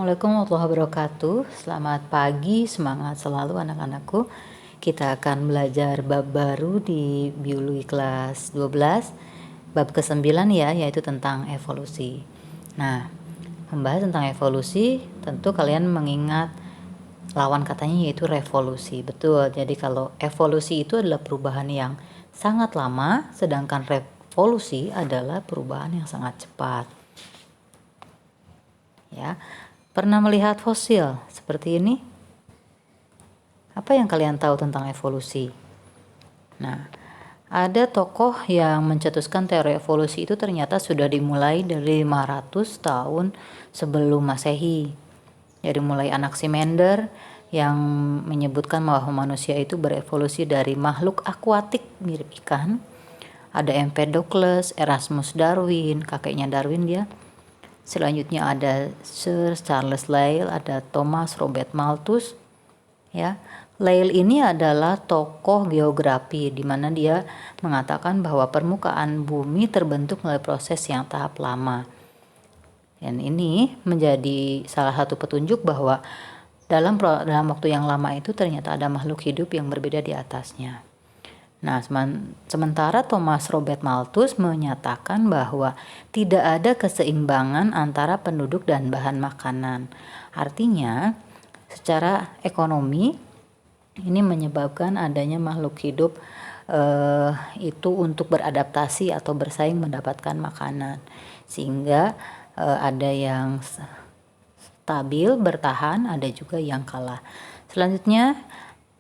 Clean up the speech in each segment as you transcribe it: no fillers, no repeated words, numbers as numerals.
Assalamualaikum warahmatullahi wabarakatuh. Selamat pagi, semangat selalu anak-anakku. Kita akan belajar bab baru di biologi kelas 12, bab ke-9 ya, yaitu tentang evolusi. Nah, membahas tentang evolusi, tentu kalian mengingat lawan katanya yaitu revolusi. Betul, jadi kalau evolusi itu adalah perubahan yang sangat lama, sedangkan revolusi adalah perubahan yang sangat cepat. Ya, pernah melihat fosil seperti ini? Apa yang kalian tahu tentang evolusi? Nah, ada tokoh yang mencetuskan teori evolusi itu ternyata sudah dimulai dari 500 tahun sebelum Masehi. Jadi mulai Anaximander yang menyebutkan bahwa manusia itu berevolusi dari makhluk akuatik mirip ikan. Ada Empedocles, Erasmus Darwin, kakeknya Darwin dia. Selanjutnya ada Sir Charles Lyell, ada Thomas Robert Malthus. Ya, Lyell ini adalah tokoh geografi di mana dia mengatakan bahwa permukaan bumi terbentuk melalui proses yang tahap lama. Dan ini menjadi salah satu petunjuk bahwa dalam waktu yang lama itu ternyata ada makhluk hidup yang berbeda di atasnya. Nah, sementara Thomas Robert Malthus menyatakan bahwa tidak ada keseimbangan antara penduduk dan bahan makanan. Artinya, secara ekonomi ini menyebabkan adanya makhluk hidup itu untuk beradaptasi atau bersaing mendapatkan makanan, sehingga ada yang stabil bertahan, ada juga yang kalah. Selanjutnya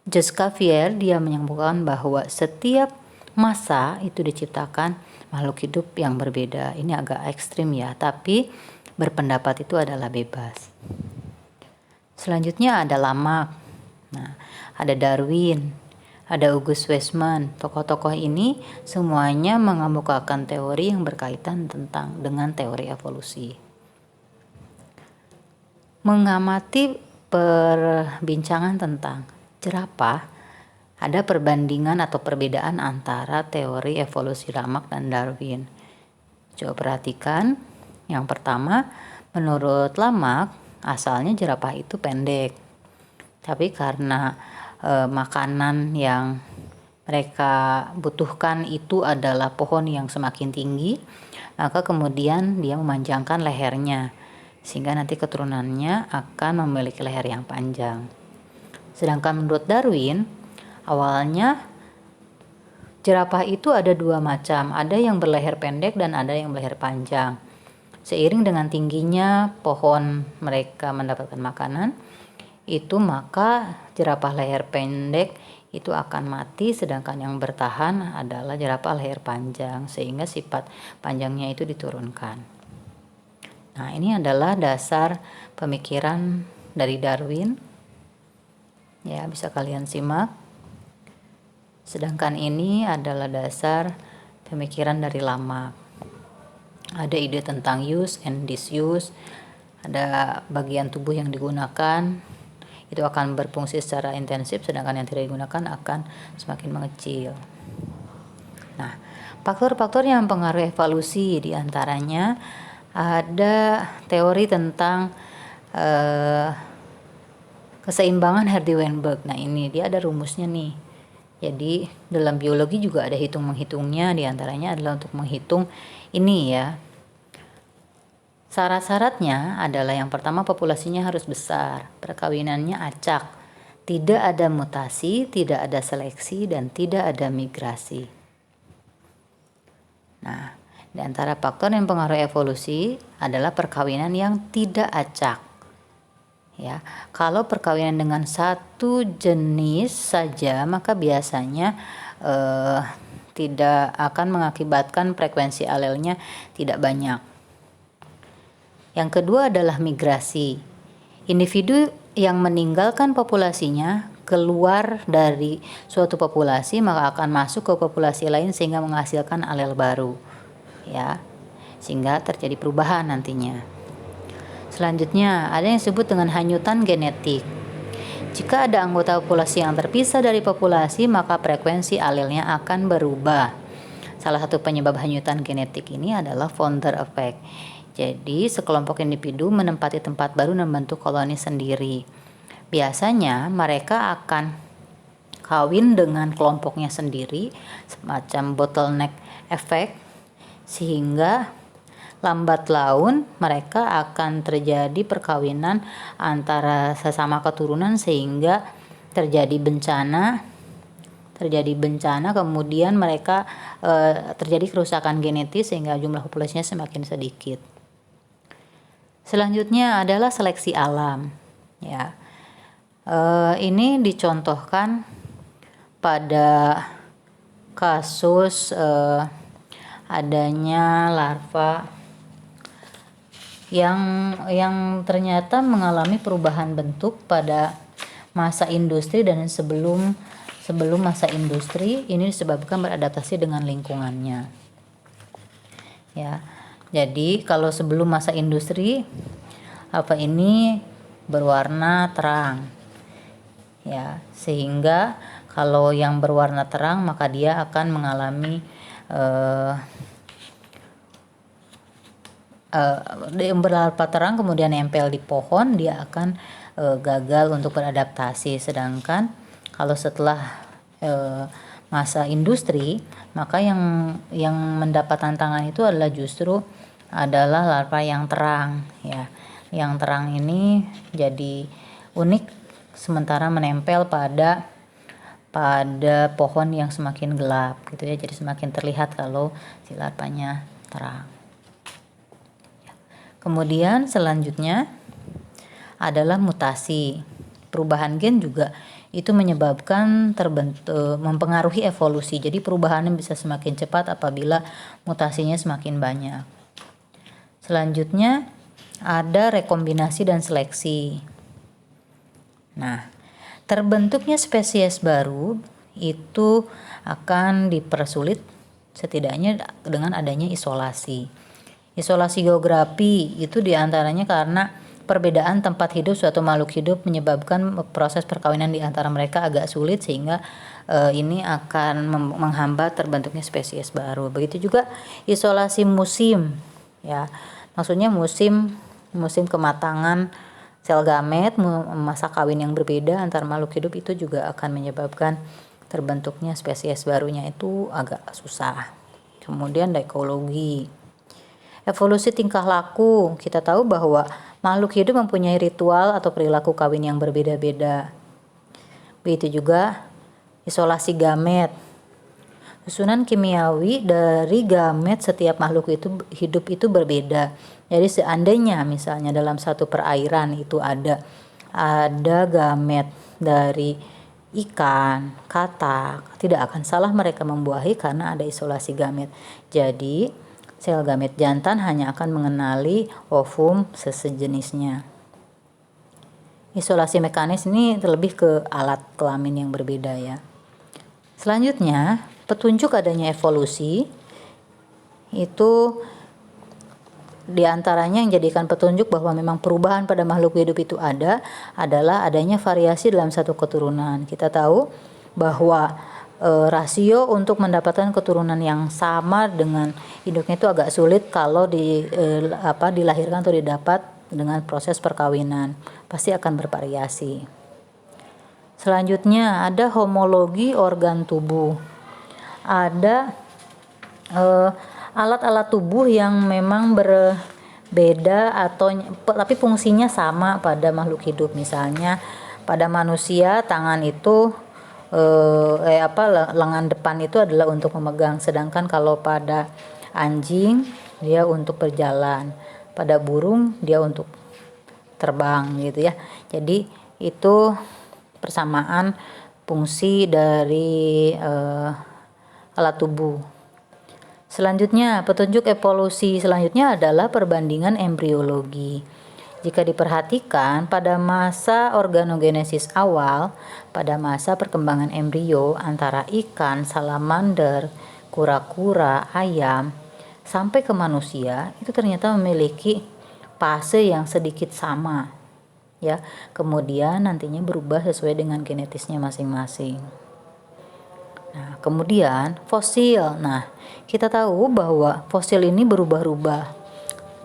Jacques Cuvier dia menyebutkan bahwa setiap masa itu diciptakan makhluk hidup yang berbeda. Ini agak ekstrim ya, tapi berpendapat itu adalah bebas. Selanjutnya ada Lamarck. Nah, ada Darwin, ada August Weismann. Tokoh-tokoh ini semuanya mengemukakan teori yang berkaitan dengan teori evolusi. Mengamati perbincangan tentang jerapah, ada perbandingan atau perbedaan antara teori evolusi Lamarck dan Darwin. Coba perhatikan, yang pertama, menurut Lamarck, asalnya jerapah itu pendek. Tapi karena makanan yang mereka butuhkan itu adalah pohon yang semakin tinggi, maka kemudian dia memanjangkan lehernya, sehingga nanti keturunannya akan memiliki leher yang panjang. Sedangkan menurut Darwin, awalnya jerapah itu ada dua macam, ada yang berleher pendek dan ada yang berleher panjang. Seiring dengan tingginya pohon mereka mendapatkan makanan, itu maka jerapah leher pendek itu akan mati, sedangkan yang bertahan adalah jerapah leher panjang, sehingga sifat panjangnya itu diturunkan. Nah, ini adalah dasar pemikiran dari Darwin. Ya, bisa kalian simak. Sedangkan ini adalah dasar pemikiran dari Lamarck. Ada ide tentang use and disuse, ada bagian tubuh yang digunakan itu akan berfungsi secara intensif, sedangkan yang tidak digunakan akan semakin mengecil. Nah, faktor-faktor yang mempengaruhi evolusi diantaranya ada teori tentang keseimbangan Hardy-Weinberg. Nah, ini dia ada rumusnya nih. Jadi dalam biologi juga ada hitung-menghitungnya, diantaranya adalah untuk menghitung ini ya. Syarat-syaratnya adalah yang pertama populasinya harus besar, perkawinannya acak, tidak ada mutasi, tidak ada seleksi, dan tidak ada migrasi. Nah, di antara faktor yang mempengaruhi evolusi adalah perkawinan yang tidak acak. Ya, kalau perkawinan dengan satu jenis saja maka biasanya tidak akan mengakibatkan frekuensi alelnya tidak banyak. Yang kedua adalah migrasi. Individu yang meninggalkan populasinya keluar dari suatu populasi maka akan masuk ke populasi lain sehingga menghasilkan alel baru. Ya, sehingga terjadi perubahan nantinya. Selanjutnya, ada yang disebut dengan hanyutan genetik. Jika ada anggota populasi yang terpisah dari populasi, maka frekuensi alelnya akan berubah. Salah satu penyebab hanyutan genetik ini adalah founder effect. Jadi sekelompok individu menempati tempat baru dan membentuk koloni sendiri. Biasanya mereka akan kawin dengan kelompoknya sendiri, semacam bottleneck effect, sehingga lambat laun mereka akan terjadi perkawinan antara sesama keturunan sehingga terjadi bencana, kemudian mereka terjadi kerusakan genetis sehingga jumlah populasinya semakin sedikit. Selanjutnya adalah seleksi alam, ya. Ini dicontohkan pada kasus adanya larva yang ternyata mengalami perubahan bentuk pada masa industri dan sebelum masa industri. Ini disebabkan beradaptasi dengan lingkungannya, ya. Jadi kalau sebelum masa industri, larva ini berwarna terang, ya, sehingga kalau yang berwarna terang maka dia akan mengalami berlarva terang kemudian nempel di pohon, dia akan gagal untuk beradaptasi. Sedangkan kalau setelah masa industri, maka yang mendapat tantangan itu adalah justru larva yang terang, ya. Yang terang ini jadi unik, sementara menempel pada pohon yang semakin gelap, gitu ya. Jadi semakin terlihat kalau si larvanya terang. Kemudian selanjutnya adalah mutasi. Perubahan gen juga itu menyebabkan mempengaruhi evolusi. Jadi perubahannya bisa semakin cepat apabila mutasinya semakin banyak. Selanjutnya ada rekombinasi dan seleksi. Nah, terbentuknya spesies baru itu akan dipersulit setidaknya dengan adanya isolasi. Isolasi geografi itu diantaranya karena perbedaan tempat hidup suatu makhluk hidup menyebabkan proses perkawinan di antara mereka agak sulit, sehingga ini akan menghambat terbentuknya spesies baru. Begitu juga isolasi musim, ya. Maksudnya musim kematangan sel gamet, masa kawin yang berbeda antar makhluk hidup itu juga akan menyebabkan terbentuknya spesies barunya itu agak susah. Kemudian ekologi. Evolusi tingkah laku. Kita tahu bahwa makhluk hidup mempunyai ritual atau perilaku kawin yang berbeda-beda. Begitu juga isolasi gamet. Susunan kimiawi dari gamet setiap makhluk hidup itu berbeda. Jadi seandainya misalnya dalam satu perairan itu ada gamet dari ikan, katak, tidak akan salah mereka membuahi karena ada isolasi gamet. Jadi sel gamet jantan hanya akan mengenali ovum sejenisnya. Isolasi mekanis ini terlebih ke alat kelamin yang berbeda, ya. Selanjutnya, petunjuk adanya evolusi itu diantaranya yang jadikan petunjuk bahwa memang perubahan pada makhluk hidup itu adalah adanya variasi dalam satu keturunan. Kita tahu bahwa rasio untuk mendapatkan keturunan yang sama dengan induknya itu agak sulit kalau dilahirkan atau didapat dengan proses perkawinan, pasti akan bervariasi. Selanjutnya ada homologi organ tubuh. Ada alat-alat tubuh yang memang berbeda tapi fungsinya sama pada makhluk hidup. Misalnya pada manusia tangan itu lengan depan itu adalah untuk memegang, sedangkan kalau pada anjing dia untuk berjalan, pada burung dia untuk terbang, gitu ya. Jadi itu persamaan fungsi dari alat tubuh. Selanjutnya, petunjuk evolusi selanjutnya adalah perbandingan embriologi. Jika diperhatikan pada masa organogenesis awal, pada masa perkembangan embrio antara ikan, salamander, kura-kura, ayam, sampai ke manusia, itu ternyata memiliki fase yang sedikit sama, ya. Kemudian nantinya berubah sesuai dengan genetisnya masing-masing. Nah, kemudian fosil. Nah, kita tahu bahwa fosil ini berubah-ubah.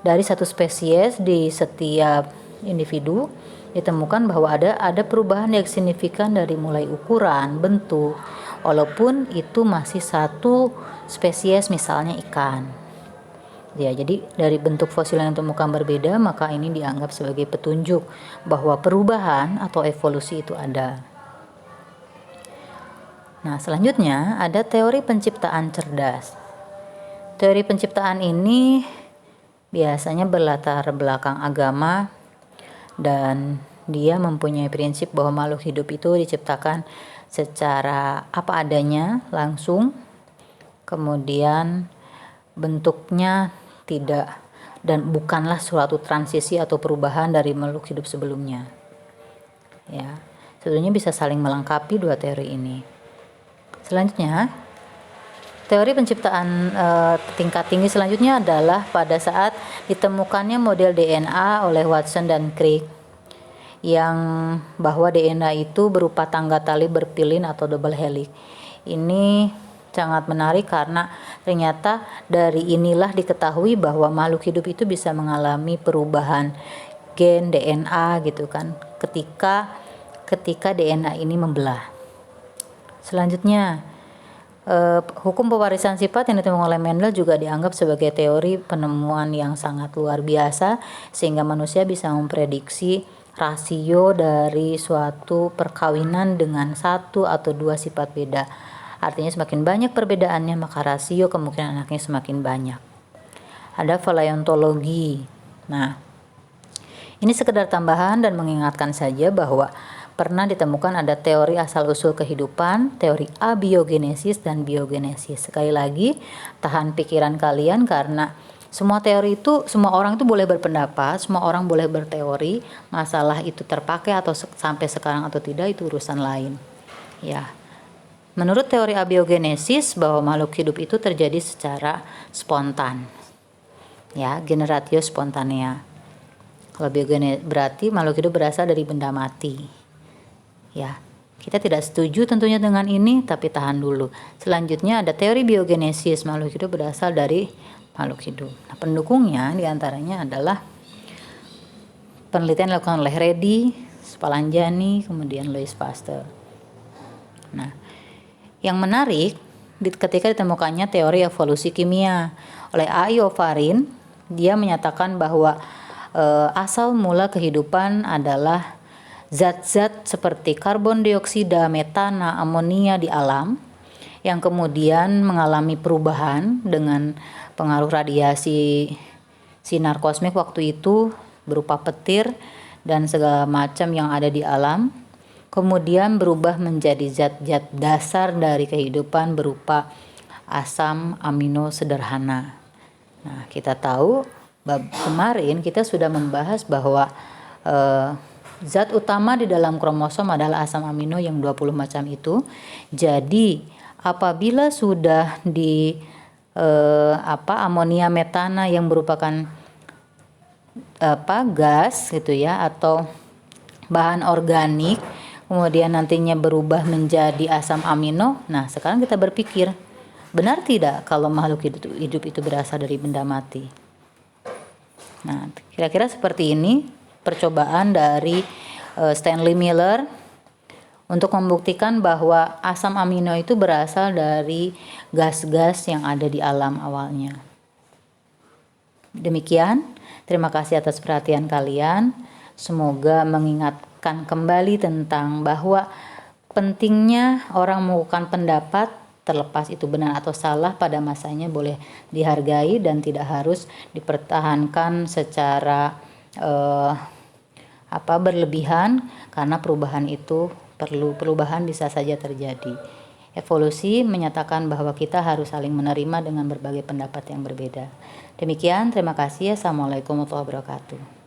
dari satu spesies di setiap individu ditemukan bahwa ada perubahan yang signifikan dari mulai ukuran, bentuk, walaupun itu masih satu spesies, misalnya ikan. Ya, jadi dari bentuk fosil yang ditemukan berbeda, maka ini dianggap sebagai petunjuk bahwa perubahan atau evolusi itu ada. Nah, selanjutnya ada teori penciptaan cerdas. Teori penciptaan ini biasanya berlatar belakang agama dan dia mempunyai prinsip bahwa makhluk hidup itu diciptakan secara apa adanya, langsung, kemudian bentuknya tidak dan bukanlah suatu transisi atau perubahan dari makhluk hidup sebelumnya. Ya, sebetulnya bisa saling melengkapi dua teori ini. Selanjutnya, teori penciptaan tingkat tinggi selanjutnya adalah pada saat ditemukannya model DNA oleh Watson dan Crick, yang bahwa DNA itu berupa tangga tali berpilin atau double helix. Ini sangat menarik karena ternyata dari inilah diketahui bahwa makhluk hidup itu bisa mengalami perubahan gen DNA gitu kan ketika DNA ini membelah. Selanjutnya, hukum pewarisan sifat yang ditemukan oleh Mendel juga dianggap sebagai teori penemuan yang sangat luar biasa sehingga manusia bisa memprediksi rasio dari suatu perkawinan dengan satu atau dua sifat beda. Artinya semakin banyak perbedaannya maka rasio kemungkinan anaknya semakin banyak. Ada paleontologi. Nah, ini sekedar tambahan dan mengingatkan saja bahwa pernah ditemukan ada teori asal-usul kehidupan, teori abiogenesis dan biogenesis. Sekali lagi, tahan pikiran kalian karena semua teori itu, semua orang itu boleh berpendapat, semua orang boleh berteori, masalah itu terpakai atau sampai sekarang atau tidak itu urusan lain. Ya. Menurut teori abiogenesis bahwa makhluk hidup itu terjadi secara spontan. Ya, generatio spontanea. Kalau biogenesis berarti makhluk hidup berasal dari benda mati. Ya, kita tidak setuju tentunya dengan ini, tapi tahan dulu. Selanjutnya ada teori biogenesis, makhluk hidup berasal dari makhluk hidup. Nah, pendukungnya diantaranya adalah penelitian dilakukan oleh Redi, Spallanzani, kemudian Louis Pasteur. Nah, yang menarik ketika ditemukannya teori evolusi kimia oleh A.I. Ovarin, dia menyatakan bahwa asal mula kehidupan adalah zat-zat seperti karbon dioksida, metana, amonia di alam yang kemudian mengalami perubahan dengan pengaruh radiasi sinar kosmik waktu itu berupa petir dan segala macam yang ada di alam, kemudian berubah menjadi zat-zat dasar dari kehidupan berupa asam amino sederhana. Nah, kita tahu kemarin kita sudah membahas bahwa zat utama di dalam kromosom adalah asam amino yang 20 macam itu. Jadi, apabila sudah di amonia metana yang merupakan gas gitu ya atau bahan organik, kemudian nantinya berubah menjadi asam amino. Nah, sekarang kita berpikir, benar tidak kalau makhluk hidup itu berasal dari benda mati? Nah, kira-kira seperti ini percobaan dari Stanley Miller untuk membuktikan bahwa asam amino itu berasal dari gas-gas yang ada di alam awalnya. Demikian, terima kasih atas perhatian kalian. Semoga mengingatkan kembali tentang bahwa pentingnya orang melakukan pendapat, terlepas itu benar atau salah pada masanya, boleh dihargai dan tidak harus dipertahankan secara berlebihan, karena perubahan bisa saja terjadi. Evolusi menyatakan bahwa kita harus saling menerima dengan berbagai pendapat yang berbeda. Demikian, terima kasih. Assalamualaikum warahmatullahi wabarakatuh.